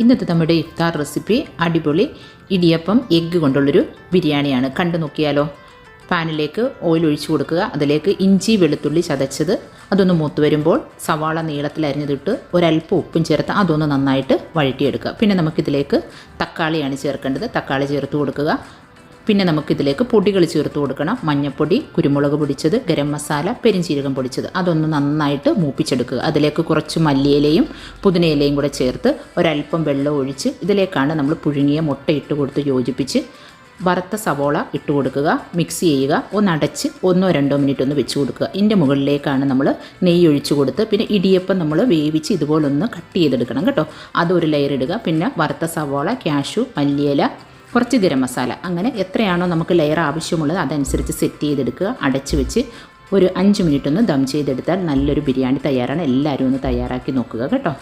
ഇന്നത്തെ നമ്മുടെ ഇഫ്താർ റെസിപ്പി അടിപൊളി ഇടിയപ്പം എഗ്ഗ് കൊണ്ടുള്ളൊരു ബിരിയാണിയാണ്. കണ്ടു നോക്കിയാലോ. പാനിലേക്ക് ഓയിൽ ഒഴിച്ചു കൊടുക്കുക. അതിലേക്ക് ഇഞ്ചി വെളുത്തുള്ളി ചതച്ചത് അതൊന്ന് മൂത്ത് വരുമ്പോൾ സവാള നീളത്തിൽ അരിഞ്ഞതിട്ട് ഒരല്പം ഉപ്പും ചേർത്ത് അതൊന്ന് നന്നായിട്ട് വഴറ്റിയെടുക്കുക. പിന്നെ നമുക്കിതിലേക്ക് തക്കാളിയാണ് ചേർക്കേണ്ടത്. തക്കാളി ചേർത്ത് കൊടുക്കുക. പിന്നെ നമുക്കിതിലേക്ക് പൊടികൾ ചേർത്ത് കൊടുക്കണം. മഞ്ഞൾപ്പൊടി, കുരുമുളക് പൊടിച്ചത്, ഗരം മസാല, പെരിഞ്ചീരകം പൊടിച്ചത് അതൊന്ന് നന്നായിട്ട് മൂപ്പിച്ചെടുക്കുക. അതിലേക്ക് കുറച്ച് മല്ലിയിലയും പുതിനയിലയും കൂടെ ചേർത്ത് ഒരല്പം വെള്ളം ഒഴിച്ച് ഇതിലേക്കാണ് നമ്മൾ പുഴുങ്ങിയ മുട്ട ഇട്ട് കൊടുത്ത് യോജിപ്പിച്ച് വറുത്ത സവോള ഇട്ട് കൊടുക്കുക. മിക്സ് ചെയ്യുക. ഒന്ന് അടച്ച് 1-2 മിനിറ്റ് ഒന്ന് വെച്ച് കൊടുക്കുക. ഇതിൻ്റെ മുകളിലേക്കാണ് നമ്മൾ നെയ്യ് ഒഴിച്ച് കൊടുത്ത് പിന്നെ ഇടിയപ്പം നമ്മൾ വേവിച്ച് ഇതുപോലൊന്ന് കട്ട് ചെയ്തെടുക്കണം കേട്ടോ. അതൊരു ലെയർ ഇടുക. പിന്നെ വറുത്ത സവോള, കാഷ്യൂ, മല്ലിയില, കുറച്ച് ഗരം മസാല, അങ്ങനെ എത്രയാണോ നമുക്ക് ലെയർ ആവശ്യമുള്ളത് അതനുസരിച്ച് സെറ്റ് ചെയ്തെടുക്കുക. അടച്ച് വെച്ച് ഒരു 5 മിനിറ്റ് ഒന്ന് ദം ചെയ്തെടുത്താൽ നല്ലൊരു ബിരിയാണി തയ്യാറാണ്. എല്ലാവരും ഒന്ന് തയ്യാറാക്കി നോക്കുക കേട്ടോ.